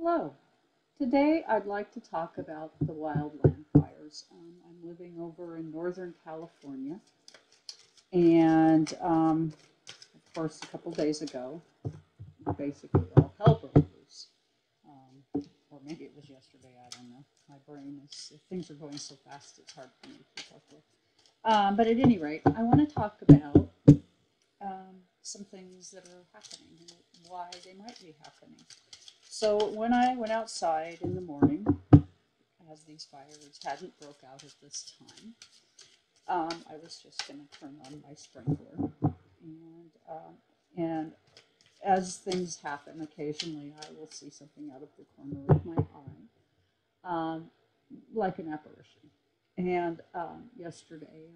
Hello. Today I'd like to talk about the wildland fires. I'm living over in Northern California, and of course, a couple days ago, basically all hell broke loose. Or maybe it was yesterday, I don't know. My brain is, things are going so fast, it's hard for me to keep up with. But at any rate, I want to talk about some things that are happening and why they might be happening. So when I went outside in the morning, as these fires hadn't broke out at this time, I was just going to turn on my sprinkler, and as things happen, occasionally I will see something out of the corner of my eye, like an apparition. And yesterday,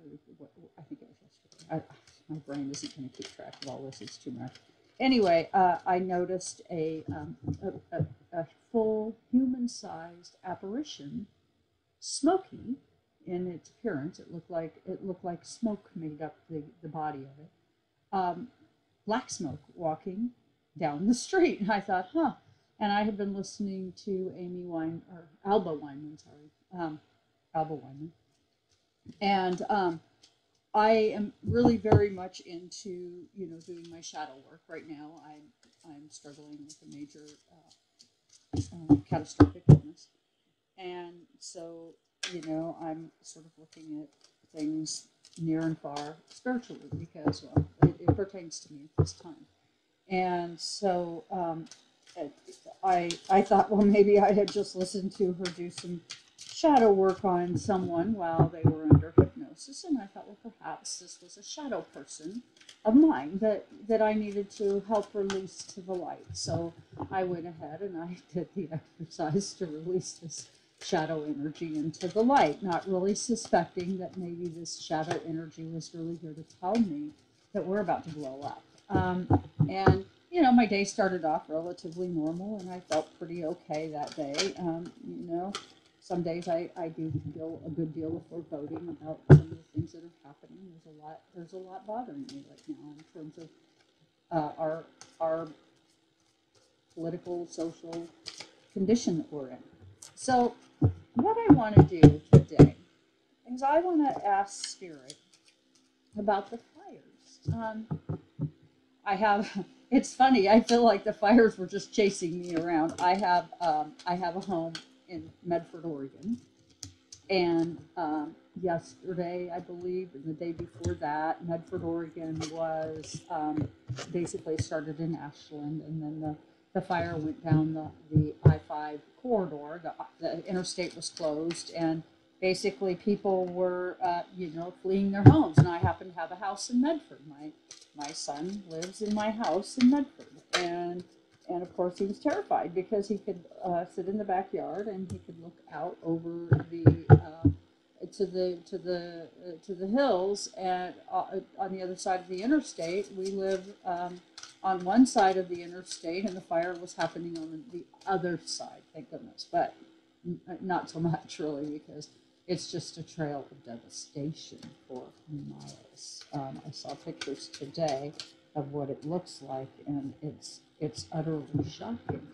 I think it was yesterday. My brain isn't going to keep track of all this; it's too much. Anyway, I noticed a full human-sized apparition, smoky in its appearance. It looked like smoke made up the body of it. Black smoke walking down the street. And I thought, huh. And I had been listening to Alba Weinman, Alba Weinman. And I am really very much into, doing my shadow work right now. I'm struggling with a major catastrophic illness. And so, I'm sort of looking at things near and far spiritually because, well, it pertains to me at this time. And so I thought, well, maybe I had just listened to her do some shadow work on someone while they were under hypnosis. And I thought, well, perhaps this was a shadow person of mine that I needed to help release to the light. So I went ahead and I did the exercise to release this shadow energy into the light, not really suspecting that maybe this shadow energy was really here to tell me that we're about to blow up. And my day started off relatively normal, and I felt pretty okay that day. Some days I do feel a good deal of foreboding about some of the things that are happening. There's a lot bothering me right now in terms of our political, social condition that we're in. So what I want to do today is I want to ask Spirit about the fires. I have. It's funny. I feel like the fires were just chasing me around. I have a home in Medford, Oregon, and yesterday, I believe, and the day before that, Medford, Oregon was basically started in Ashland, and then the fire went down the I-5 corridor. The interstate was closed, and basically people were, fleeing their homes. And I happen to have a house in Medford. My son lives in my house in Medford, and of course he was terrified because he could sit in the backyard and he could look out over to the hills, and on the other side of the interstate we live on one side of the interstate, and the fire was happening on the other side, thank goodness, but not so much really, because it's just a trail of devastation for miles. I saw pictures today of what it looks like, and it's utterly shocking.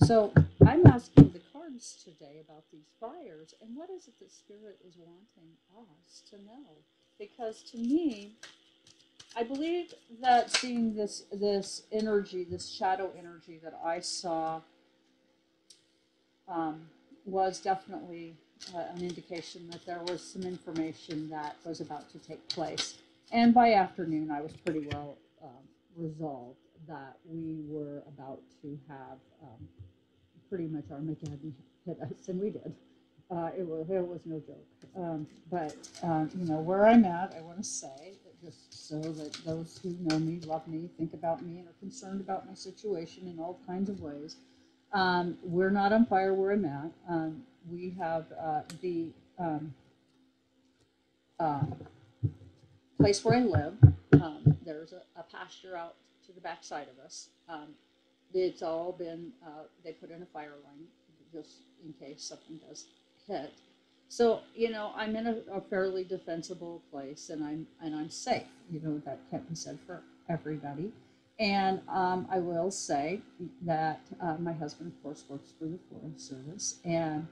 So I'm asking the cards today about these fires, and what is it that Spirit is wanting us to know? Because to me, I believe that seeing this energy, this shadow energy that I saw, was definitely an indication that there was some information that was about to take place. And by afternoon, I was pretty well resolved that we were about to have pretty much Armageddon hit us, and we did. It was no joke. But where I'm at, I want to say, just so that those who know me, love me, think about me, and are concerned about my situation in all kinds of ways. We're not on fire where I'm at. We have the uh, place where I live. There's a pasture out to the back side of us. It's all been, they put in a fire line just in case something does hit. So, I'm in a fairly defensible place, and I'm safe. That can't be said for everybody. And I will say that my husband, of course, works for the Forest Service. And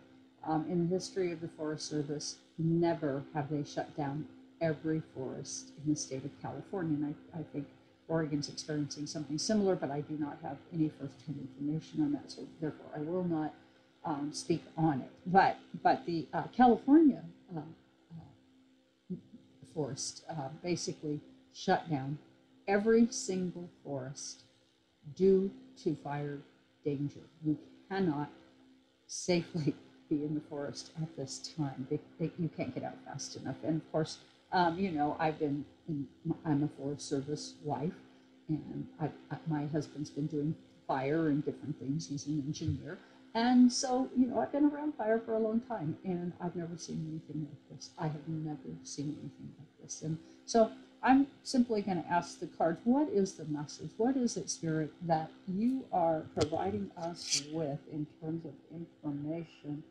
in the history of the Forest Service, never have they shut down every forest in the state of California. And I think Oregon's experiencing something similar, but I do not have any first-hand information on that. So therefore, I will not speak on it. But the California forest basically shut down every single forest due to fire danger. You cannot safely be in the forest at this time. You can't get out fast enough. And of course, you know, I'm a Forest Service wife, and my husband's been doing fire and different things. He's an engineer. And so, you know, I've been around fire for a long time, and I've never seen anything like this. I have never seen anything like this. And so I'm simply going to ask the cards, what is the message? What is it, Spirit, that you are providing us with in terms of information?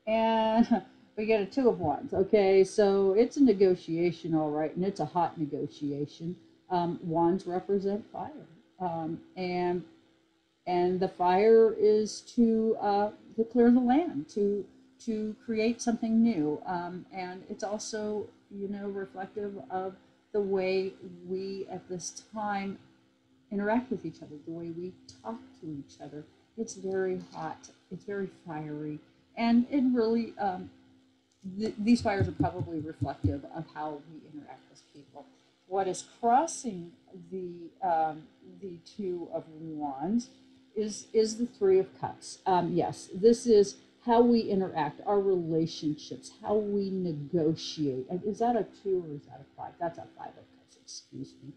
And we get a Two of Wands. Okay, so it's a negotiation, all right, and it's a hot negotiation. Wands represent fire. And the fire is to clear the land, to create something new. And it's also, you know, reflective of the way we at this time interact with each other, the way we talk to each other. It's very hot, it's very fiery, and it really, these fires are probably reflective of how we interact with people. What is crossing the Two of Wands is the Three of Cups. Yes, this is how we interact, our relationships, how we negotiate. Is that a 2 or is that a 5? That's a 5 of Cups. Excuse me.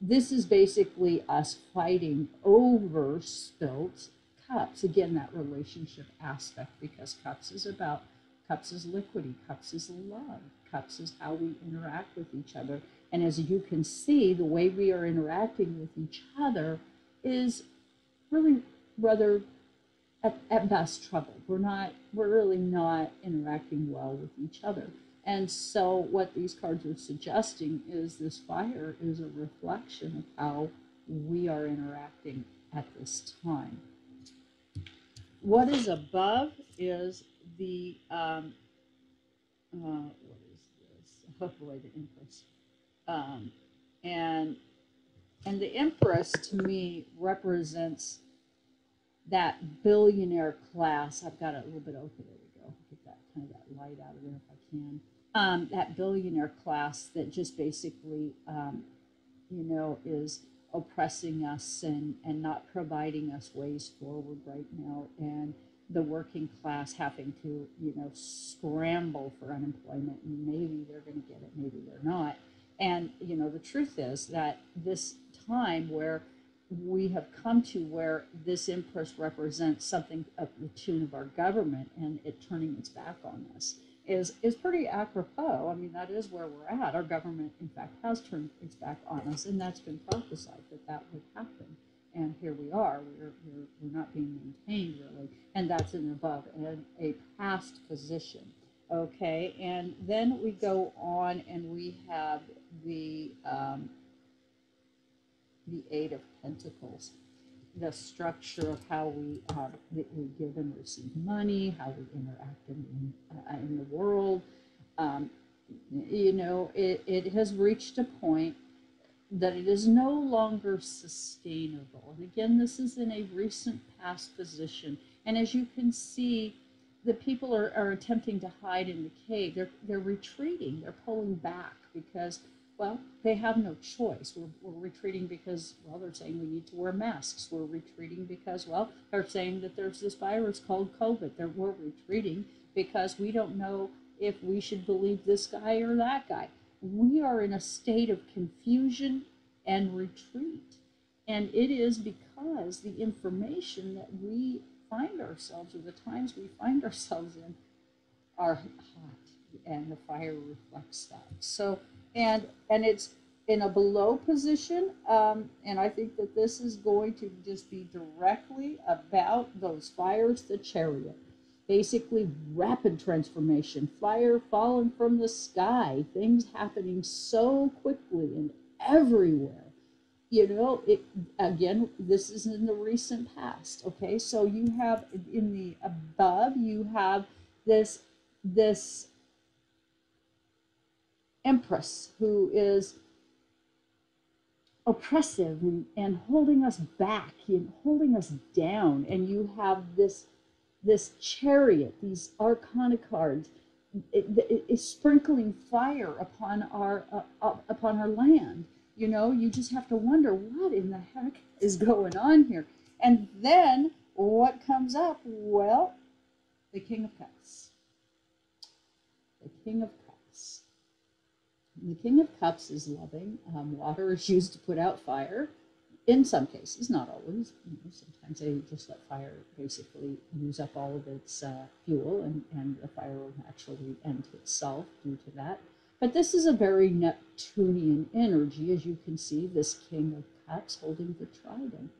This is basically us fighting over spilt cups. Again, that relationship aspect, because cups is liquidy, cups is love, cups is how we interact with each other. And as you can see, the way we are interacting with each other is really rather at best troubled. We're really not interacting well with each other. And so what these cards are suggesting is this fire is a reflection of how we are interacting at this time. What is above is the what is this? Oh boy, the Empress. And the Empress to me represents that billionaire class. I've got it a little bit open. There we go. Get that kind of that light out of there if I can. That billionaire class that just basically, you know, is oppressing us and not providing us ways forward right now, and the working class having to, you know, scramble for unemployment, and maybe they're going to get it, maybe they're not. And, you know, the truth is that this time where we have come to where this Empress represents something of the tune of our government and it turning its back on us is pretty apropos. I mean, that is where we're at. Our government, in fact, has turned its back on us, and that's been prophesied that would happen. And here we are. We're not being maintained, really. And that's an above and a past position. Okay, and then we go on and we have the Eight of Pentacles, the structure of how we give and receive money, how we interact in the world. You know, it has reached a point that it is no longer sustainable. And again, this is in a recent past position. And as you can see, the people are attempting to hide in the cave. They're retreating. They're pulling back because, well, they have no choice. We're retreating because, well, they're saying we need to wear masks. We're retreating because, well, they're saying that there's this virus called COVID. We're retreating because we don't know if we should believe this guy or that guy. We are in a state of confusion and retreat. And it is because the information that we find ourselves, or the times we find ourselves in, are hot, and the fire reflects that. So, and it's in a below position, and I think that this is going to just be directly about those fires, the Chariot. Basically, rapid transformation, fire falling from the sky, things happening so quickly and everywhere. You know, it again, this is in the recent past. Okay, so you have in the above, you have this this empress who is oppressive and holding us back and holding us down, and you have this chariot, these arcana cards, it is sprinkling fire upon our land. You know, you just have to wonder what in the heck is going on here. And then what comes up? Well, the King of Cups. The King of Cups. The King of Cups is loving. Water is used to put out fire. In some cases, not always. You know, sometimes they just let fire basically use up all of its fuel, and the fire will naturally end itself due to that. But this is a very Neptunian energy, as you can see, this King of Cups holding the trident.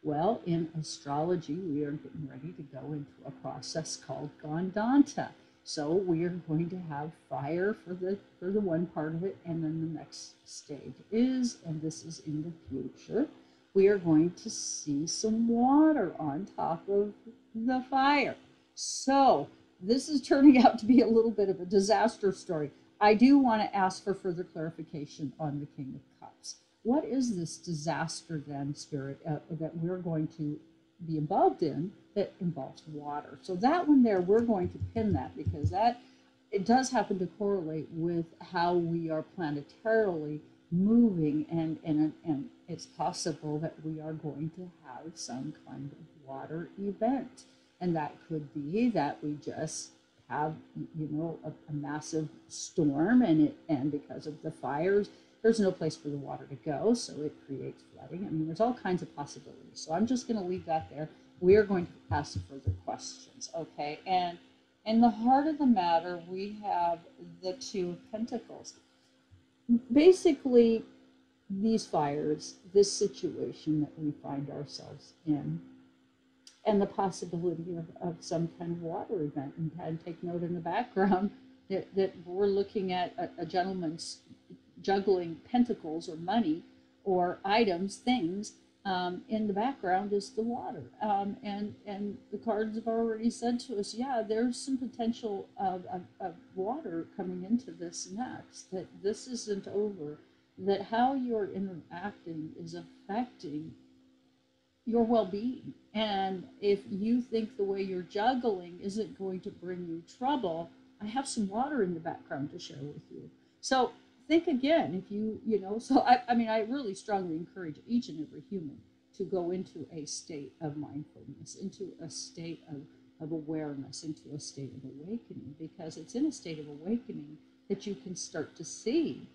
Well, in astrology, we are getting ready to go into a process called Gandanta. So we are going to have fire for the one part of it, and then the next stage is, and this is in the future, we are going to see some water on top of the fire. So this is turning out to be a little bit of a disaster story. I do want to ask for further clarification on the King of Cups. What is this disaster then, Spirit, that we're going to be involved in that involves water? So that one there, we're going to pin that, because that, it does happen to correlate with how we are planetarily moving, and it's possible that we are going to have some kind of water event. And that could be that we just have, you know, a massive storm, and because of the fires, there's no place for the water to go, so it creates flooding. I mean, there's all kinds of possibilities. So I'm just going to leave that there. We are going to ask further questions, okay? And in the heart of the matter, we have the Two of Pentacles. Basically, these fires, this situation that we find ourselves in, and the possibility of some kind of water event. And take note in the background that we're looking at a gentleman's juggling pentacles or money or items, things. In the background is the water. And the cards have already said to us, yeah, there's some potential of water coming into this next, that this isn't over, that how you're interacting is affecting your well-being. And if you think the way you're juggling isn't going to bring you trouble, I have some water in the background to share with you. So think again, if you know, so I mean, I really strongly encourage each and every human to go into a state of mindfulness, into a state of awareness, into a state of awakening, because it's in a state of awakening that you can start to see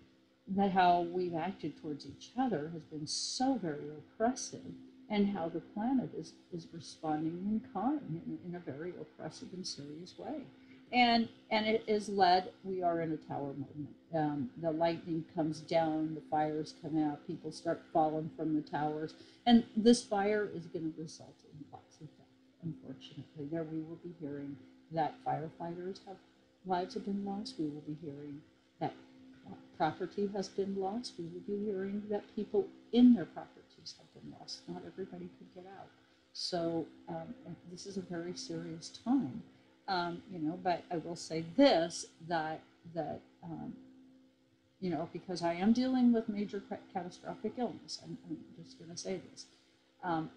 that how we've acted towards each other has been so very oppressive, and how the planet is responding in kind, in a very oppressive and serious way. And it is led, we are in a tower moment. The lightning comes down, the fires come out, people start falling from the towers, and this fire is going to result in lots of death, unfortunately. There we will be hearing that firefighters lives have been lost. We will be hearing that property has been lost. We will be hearing that people in their properties have been lost. Not everybody could get out. So this is a very serious time. You know, but I will say this, that you know, because I am dealing with major catastrophic illness, I'm just going to say this.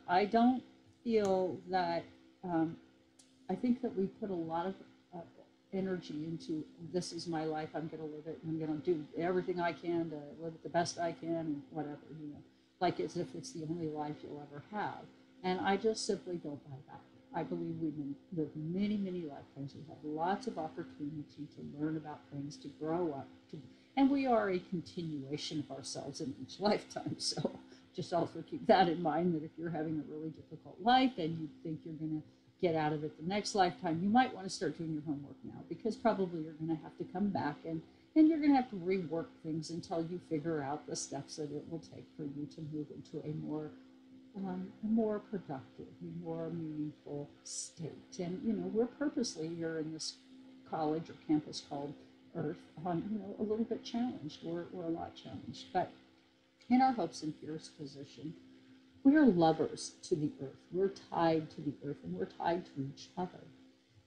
I don't feel that, I think that we put a lot of energy into, this is my life, I'm going to live it, and I'm going to do everything I can to live it the best I can, and whatever, you know, like as if it's the only life you'll ever have. And I just simply don't buy that. I believe we live many, many lifetimes. We have lots of opportunity to learn about things, to grow up, and we are a continuation of ourselves in each lifetime. So just also keep that in mind, that if you're having a really difficult life and you think you're going to get out of it the next lifetime, you might want to start doing your homework now, because probably you're going to have to come back and you're going to have to rework things until you figure out the steps that it will take for you to move into a more productive, more meaningful state. And you know, we're purposely here in this college or campus called Earth, you know, a little bit challenged. We're a lot challenged, but in our hopes and fears position, we are lovers to the earth. We're tied to the earth and we're tied to each other.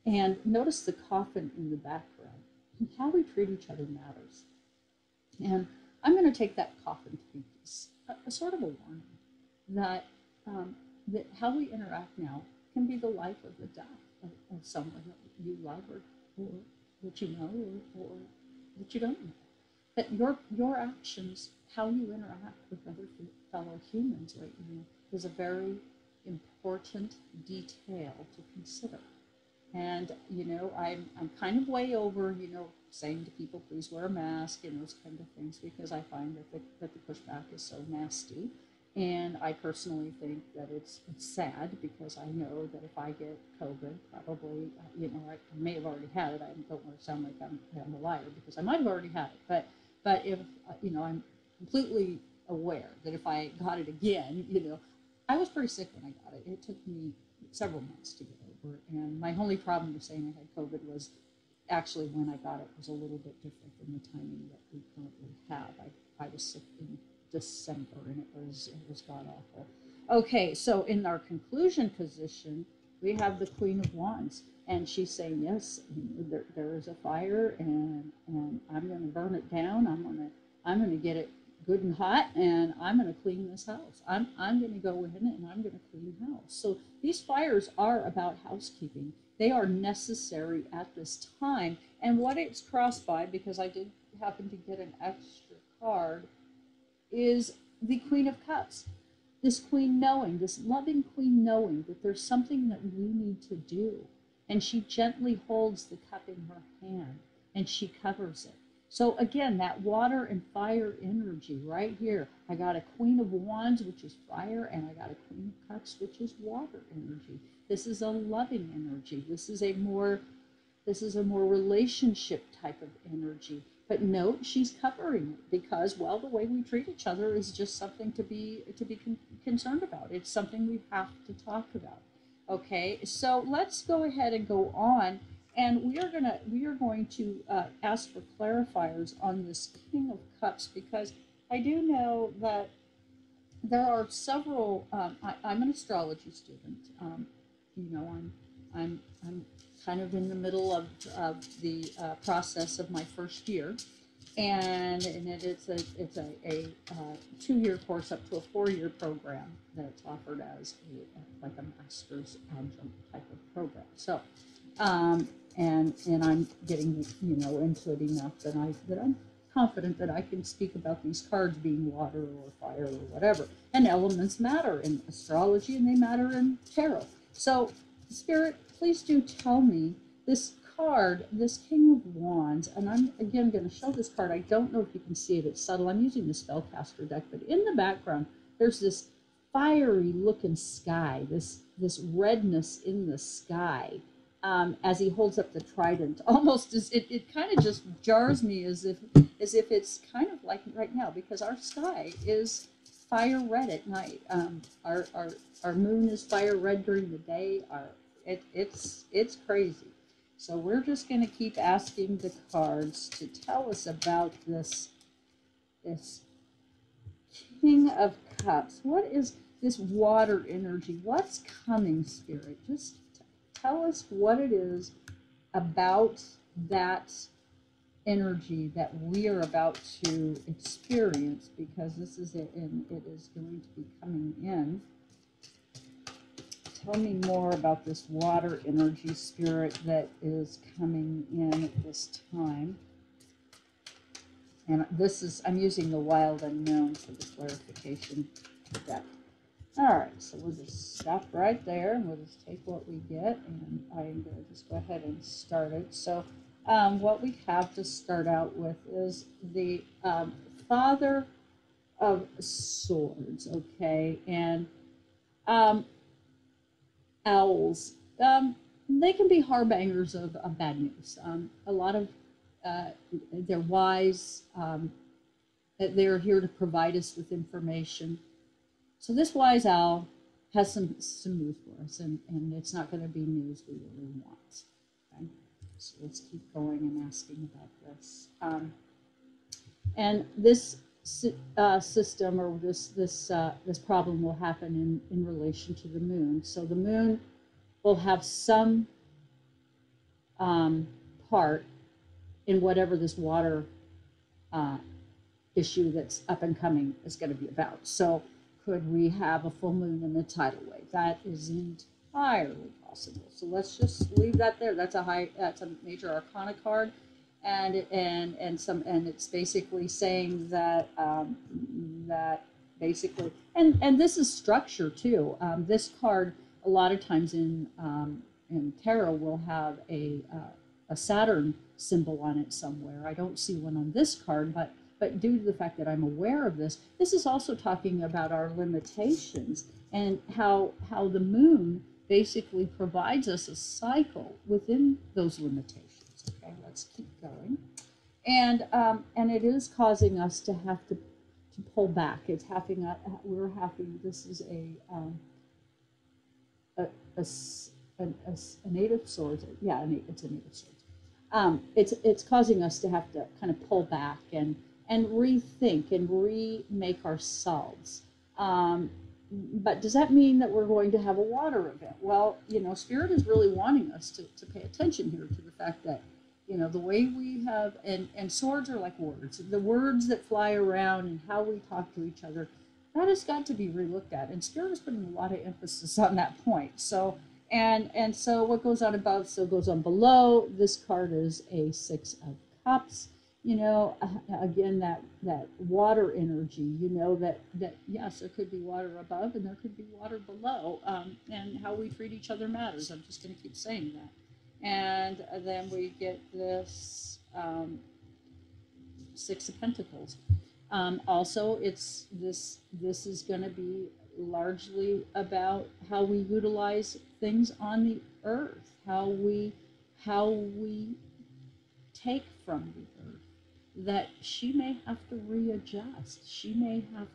And notice the coffin in the background. How we treat each other matters. And I'm going to take that coffin to be a sort of a warning that, that how we interact now can be the life or the death of someone that you love or that you know or that you don't know. That your actions, how you interact with other fellow humans right now, is a very important detail to consider. And, you know, I'm kind of way over, you know, saying to people, please wear a mask and those kind of things, because I find that the pushback is so nasty. And I personally think that it's sad, because I know that if I get COVID, probably, you know, I may have already had it. I don't want to sound like I'm a liar, because I might have already had it. But if, you know, I'm completely aware that if I got it again, you know, I was pretty sick when I got it. It took me several months to get over. And my only problem with saying I had COVID was actually when I got it was a little bit different than the timing that we currently have. I was sick in December, and it was god awful. Okay, so in our conclusion position, we have the Queen of Wands, and she's saying, yes, there is a fire, and I'm going to burn it down. I'm going to get it good and hot, and I'm going to clean this house. I'm going to go in and I'm going to clean the house. So these fires are about housekeeping. They are necessary at this time. And what it's crossed by, because I did happen to get an extra card, is the Queen of Cups. This queen knowing, this loving queen knowing that there's something that we need to do. And she gently holds the cup in her hand and she covers it. So again, that water and fire energy right here. I got a Queen of Wands, which is fire, and I got a Queen of Cups, which is water energy. This is a loving energy. This is a more relationship type of energy. But note, she's covering it because, well, the way we treat each other is just something to be concerned about. It's something we have to talk about. Okay, so let's go ahead and go on. And we are going to ask for clarifiers on this King of Cups, because I do know that there are several. I'm an astrology student. You know, I'm kind of in the middle of the process of my first year, and it's a 2-year course up to a 4-year program that's offered as like a master's adjunct type of program. So. And I'm getting, you know, into it enough that I'm confident that I can speak about these cards being water or fire or whatever. And elements matter in astrology, and they matter in tarot. So, Spirit, please do tell me this card, this King of Wands, and I'm again going to show this card. I don't know if you can see it. It's subtle. I'm using the Spellcaster deck, but in the background, there's this fiery looking sky, this redness in the sky. As he holds up the trident, almost as it kind of just jars me as if it's kind of like right now, because our sky is fire red at night. Our moon is fire red during the day. It's crazy. So we're just going to keep asking the cards to tell us about this King of Cups. What is this water energy? What's coming, Spirit? Just tell us what it is about that energy that we are about to experience, because this is it, and it is going to be coming in. Tell me more about this water energy, Spirit, that is coming in at this time. And this is, I'm using the Wild Unknown for the clarification of that. All right, so we'll just stop right there, and we'll just take what we get, and I'm going to just go ahead and start it. So what we have to start out with is the Father of Swords, okay? And owls, they can be harbingers of bad news. A lot of, they're wise. They're here to provide us with information. So this wise owl has some news for us, and it's not going to be news we really want. Okay? So let's keep going and asking about this. And this system, or this problem will happen in relation to the moon. So the moon will have some um, part in whatever this water uh, issue that's up and coming is going to be about. So could we have a full moon and a tidal wave? That is entirely possible. So let's just leave that there. That's a major arcana card, and it's basically saying that that basically, and this is structure too. This card a lot of times in tarot will have a Saturn symbol on it somewhere. I don't see one on this card, but due to the fact that I'm aware of this, this is also talking about our limitations and how the moon basically provides us a cycle within those limitations. Okay, let's keep going. And it is causing us to have to pull back. It's having this is a native sword. Yeah, it's a native sword. It's causing us to have to kind of pull back and rethink and remake ourselves. But does that mean that we're going to have a water event? Well, Spirit is really wanting us to pay attention here to the fact that, the way we have, and swords are like words. The words that fly around and how we talk to each other, that has got to be relooked at. And Spirit is putting a lot of emphasis on that point. So, and so what goes on above, so goes on below. This card is a Six of Cups. Again, that water energy, that yes, there could be water above and there could be water below, and how we treat each other matters. I'm just going to keep saying that. And then we get this Six of Pentacles. Also, this is going to be largely about how we utilize things on the earth, how we take from the earth. That she may have to readjust. She may have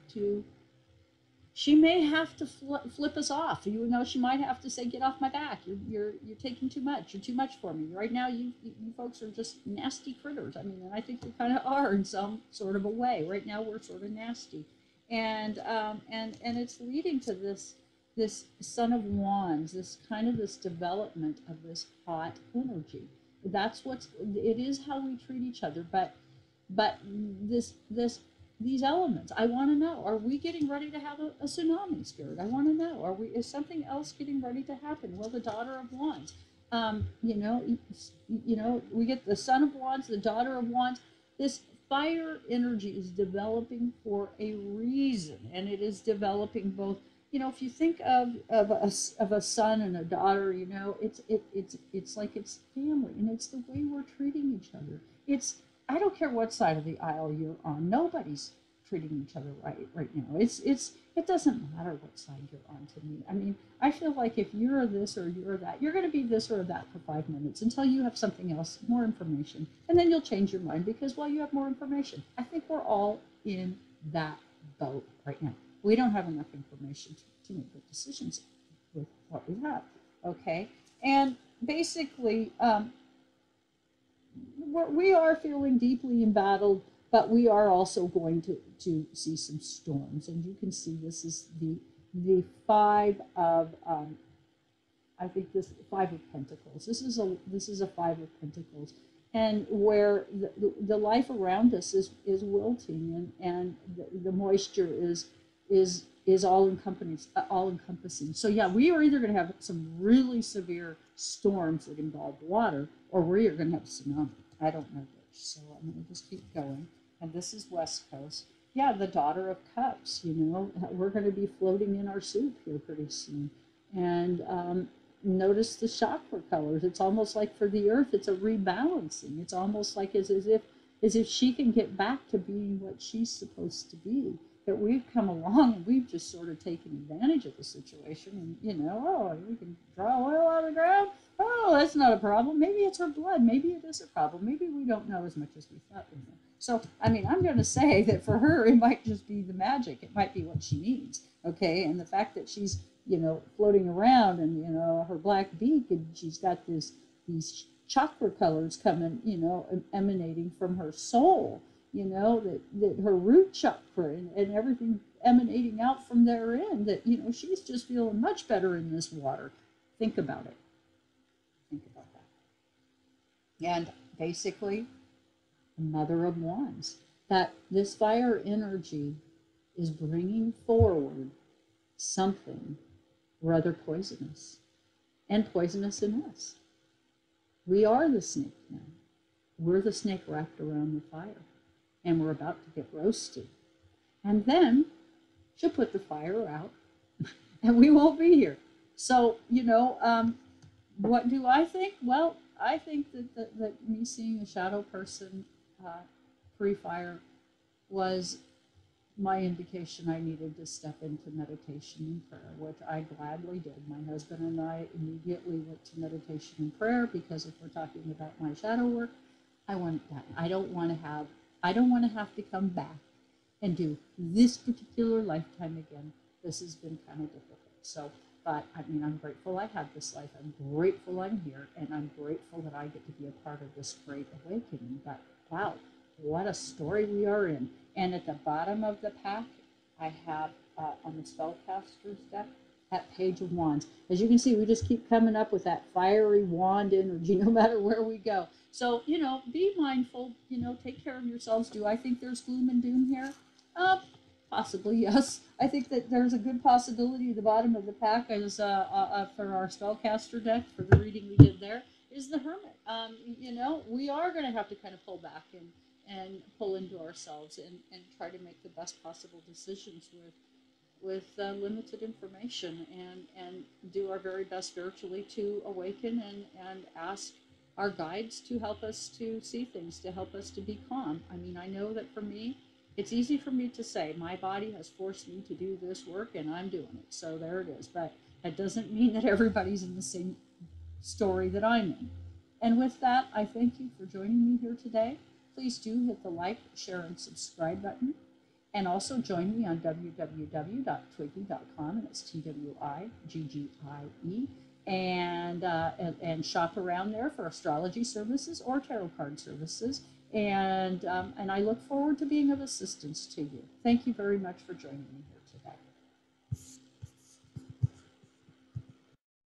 to flip us off. She might have to say, "Get off my back. You're taking too much. You're too much for me. Right now, you folks are just nasty critters." I mean, and I think we kind of are in some sort of a way. Right now, we're sort of nasty, and it's leading to this Son of Wands, this development of this hot energy. That's it is how we treat each other, but these elements, I want to know, are we getting ready to have a tsunami, Spirit? I want to know, is something else getting ready to happen? Well, the Daughter of Wands, we get the Son of Wands, the Daughter of Wands. This fire energy is developing for a reason, and it is developing both. If you think of a son and a daughter, it's like it's family, and it's the way we're treating each other. I don't care what side of the aisle you're on. Nobody's treating each other right now. It doesn't matter what side you're on to me. I mean, I feel like if you're this or you're that, you're going to be this or that for 5 minutes until you have something else, more information, and then you'll change your mind because, well, you have more information. I think we're all in that boat right now. We don't have enough information to make good decisions with what we have. Okay, and basically, we are feeling deeply embattled, but we are also going to see some storms. And you can see this is the Five of I think this Five of Pentacles. This is a Five of Pentacles, and where the life around us is wilting, and the moisture is all encompassing. So yeah, we are either going to have some really severe storms that involve water, or we are going to have a tsunami. I don't know which, so I'm going to just keep going. And this is West Coast. Yeah, the Daughter of Cups. We're going to be floating in our soup here pretty soon. And notice the chakra colors. It's almost like for the Earth, it's a rebalancing. It's almost like as if she can get back to being what she's supposed to be. That we've come along and we've just sort of taken advantage of the situation, and we can draw oil out of the ground. Oh, that's not a problem. Maybe it's her blood. Maybe it is a problem. Maybe we don't know as much as we thought we knew. So, I mean, I'm going to say that for her, it might just be the magic. It might be what she needs. Okay, and the fact that she's floating around, and her black beak, and she's got these chakra colors coming, emanating from her soul. you know, that her root chakra and everything emanating out from therein, that, you know, she's just feeling much better in this water. Think about it. Think about that. And basically, the Mother of Wands, that this fire energy is bringing forward something rather poisonous and poisonous in us. We are the snake now. We're the snake wrapped around the fire, and we're about to get roasted. And then she'll put the fire out, and we won't be here. So, you know, what do I think? Well, I think that me seeing a shadow person pre-fire was my indication I needed to step into meditation and prayer, which I gladly did. My husband and I immediately went to meditation and prayer, because if we're talking about my shadow work, I want that. I don't want to have to come back and do this particular lifetime again. This has been kind of difficult. So, but I mean, I'm grateful I had this life. I'm grateful I'm here, and I'm grateful that I get to be a part of this great awakening. But wow, what a story we are in. And at the bottom of the pack, I have on the spellcaster's deck, that Page of Wands. As you can see, we just keep coming up with that fiery wand energy no matter where we go. So, you know, be mindful, you know, take care of yourselves. Do I think there's gloom and doom here? Possibly, yes. I think that there's a good possibility at the bottom of the pack is for our spellcaster deck, for the reading we did there, is the Hermit. You know, we are going to have to kind of pull back and pull into ourselves and try to make the best possible decisions with limited information, and do our very best spiritually to awaken and ask our guides to help us to see things, to help us to be calm. I mean, I know that for me, it's easy for me to say my body has forced me to do this work and I'm doing it. So there it is. But that doesn't mean that everybody's in the same story that I'm in. And with that, I thank you for joining me here today. Please do hit the like, share, and subscribe button. And also join me on www.twiggy.com, and it's TWIGGIE, and shop around there for astrology services or tarot card services. And I look forward to being of assistance to you. Thank you very much for joining me here.